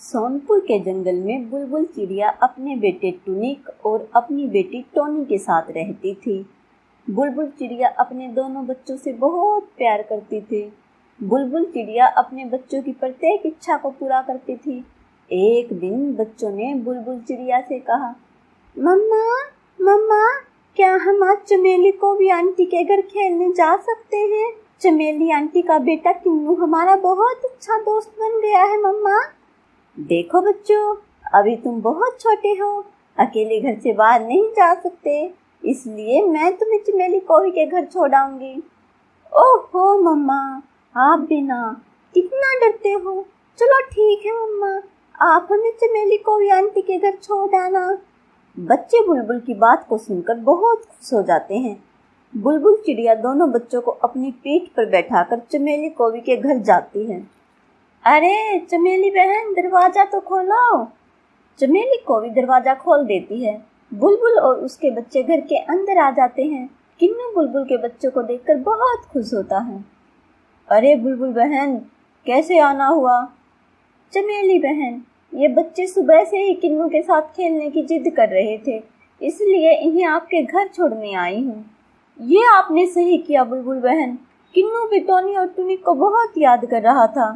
सोनपुर के जंगल में बुलबुल चिड़िया अपने बेटे टुनिक और अपनी बेटी टोनी के साथ रहती थी। बुलबुल चिड़िया अपने दोनों बच्चों से बहुत प्यार करती थी। बुलबुल चिड़िया अपने बच्चों की प्रत्येक इच्छा को पूरा करती थी। एक दिन बच्चों ने बुलबुल चिड़िया से कहा, मम्मा मम्मा, क्या हम आज चमेली कोवी आंटी के घर खेलने जा सकते हैं? चमेली आंटी का बेटा किन्नू हमारा बहुत अच्छा दोस्त बन गया है मम्मा। देखो बच्चों, अभी तुम बहुत छोटे हो, अकेले घर से बाहर नहीं जा सकते, इसलिए मैं तुम्हें चमेली कोवी के घर छोड़ आऊंगी। ओहो मम्मा, आप भी ना, कितना डरते हो। चलो ठीक है मम्मा, आप हमें चमेली कोवी आंटी के घर छोड़ आना। बच्चे बुलबुल की बात को सुनकर बहुत खुश हो जाते हैं। बुलबुल चिड़िया दोनों बच्चों को अपनी पीठ पर बैठाकर चमेली कोवी के घर जाती है। अरे चमेली बहन, दरवाजा तो खोलो। चमेली कोवी दरवाजा खोल देती है। बुलबुल और उसके बच्चे घर के अंदर आ जाते हैं। किन्नू बुलबुल के बच्चों को देखकर बहुत खुश होता है। अरे बुलबुल बहन, कैसे आना हुआ? चमेली बहन, ये बच्चे सुबह से ही किन्नू के साथ खेलने की जिद कर रहे थे, इसलिए इन्हें आपके घर छोड़ने आई हूँ। ये आपने सही किया बुलबुल बहन, किन्नू भी टोनी और टुनिक को बहुत याद कर रहा था।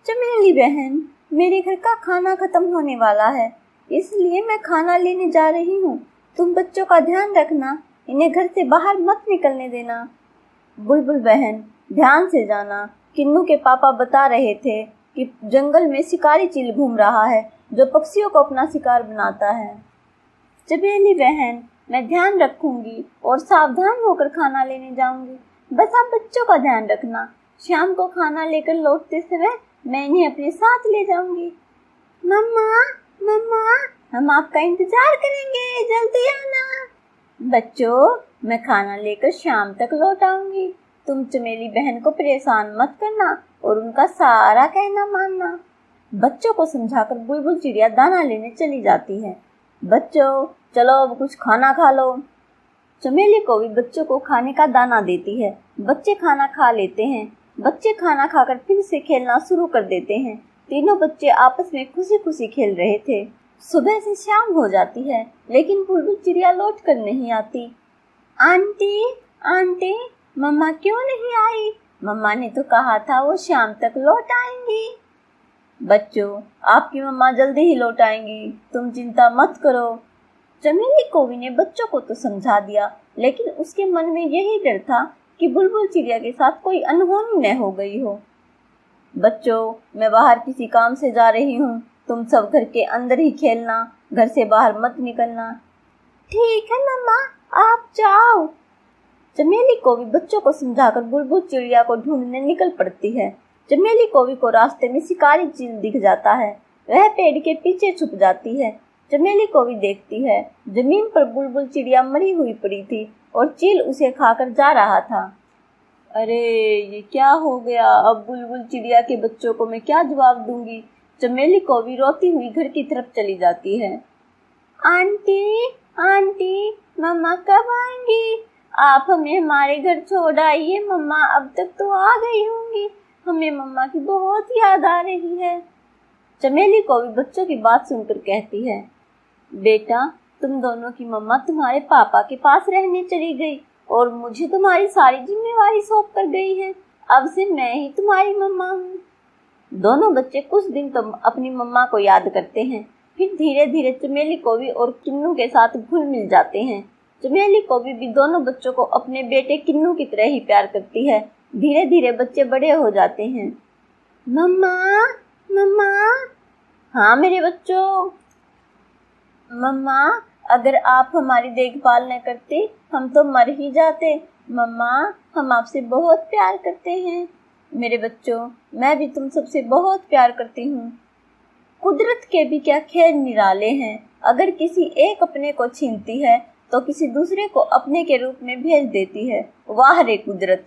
चमेली बहन, मेरे घर का खाना खत्म होने वाला है, इसलिए मैं खाना लेने जा रही हूँ। तुम बच्चों का ध्यान रखना, इन्हें घर से बाहर मत निकलने देना। बुलबुल बहन, ध्यान से जाना। किन्नू के पापा बता रहे थे कि जंगल में शिकारी चील घूम रहा है जो पक्षियों को अपना शिकार बनाता है। चमेली बहन, मैं ध्यान रखूंगी और सावधान होकर खाना लेने जाऊंगी। बस आप बच्चों का ध्यान रखना। शाम को खाना लेकर लौटते समय मैं इन्हें अपने साथ ले जाऊंगी। मम्मा मम्मा, हम आपका इंतजार करेंगे, जल्दी आना। बच्चों, मैं खाना लेकर शाम तक लौट आऊंगी। तुम चमेली बहन को परेशान मत करना और उनका सारा कहना मानना। बच्चों को समझाकर बुलबुल चिड़िया दाना लेने चली जाती है। बच्चों, चलो अब कुछ खाना खा लो। चमेली कोवी बच्चों को खाने का दाना देती है। बच्चे खाना खा लेते हैं। बच्चे खाना खाकर फिर से खेलना शुरू कर देते हैं। तीनों बच्चे आपस में खुशी खुशी खेल रहे थे। सुबह से शाम हो जाती है, लेकिन बुलबुल चिड़िया लौट कर नहीं आती। आंटी आंटी, मम्मा क्यों नहीं आई? मम्मा ने तो कहा था वो शाम तक लौट आएंगी। बच्चों, आपकी मम्मा जल्दी ही लौट आएंगी, तुम चिंता मत करो। चमेली कोवी ने बच्चों को तो समझा दिया, लेकिन उसके मन में यही डर था कि बुलबुल चिड़िया के साथ कोई अनहोनी न हो गई हो। बच्चों, मैं बाहर किसी काम से जा रही हूँ, तुम सब घर के अंदर ही खेलना, घर से बाहर मत निकलना। ठीक है मम्मा, आप जाओ। चमेली कोवी बच्चों को समझाकर बुलबुल चिड़िया को ढूंढने निकल पड़ती है। चमेली कोवी को रास्ते में शिकारी चील दिख जाता है। वह पेड़ के पीछे छुप जाती है। चमेली कोवी देखती है, जमीन पर बुलबुल चिड़िया मरी हुई पड़ी थी और चील उसे खाकर जा रहा था। अरे ये क्या हो गया? अब बुलबुल चिड़िया के बच्चों को मैं क्या जवाब दूंगी? चमेली कोवी रोती हुई घर की तरफ चली जाती है। आंटी आंटी, मम्मा कब आएंगी? आप हमें हमारे घर छोड़ आइए मम्मा, अब तक तो आ गई होंगी, हमें मम्मा की बहुत याद आ रही है। चमेली कोवी बच्चों की बात सुनकर कहती है, बेटा, तुम दोनों की मम्मा तुम्हारे पापा के पास रहने चली गई और मुझे तुम्हारी सारी जिम्मेवारी सौंप कर गई है। अब से मैं ही तुम्हारी मम्मा हूँ। दोनों बच्चे कुछ दिन तो अपनी मम्मा को याद करते हैं, फिर धीरे धीरे चमेली कोवी और किन्नू के साथ घुल मिल जाते हैं। चमेली कोवी भी दोनों बच्चों को अपने बेटे किन्नू की तरह ही प्यार करती है। धीरे धीरे बच्चे बड़े हो जाते हैं। मम्मा मम्मा। हाँ मेरे बच्चों। मम्मा, अगर आप हमारी देखभाल न करते हम तो मर ही जाते। मम्मा, हम आपसे बहुत प्यार करते हैं। मेरे बच्चों, मैं भी तुम सबसे बहुत प्यार करती हूँ। कुदरत के भी क्या खेल निराले हैं। अगर किसी एक अपने को छीनती है तो किसी दूसरे को अपने के रूप में भेज देती है। वाह रे कुदरत।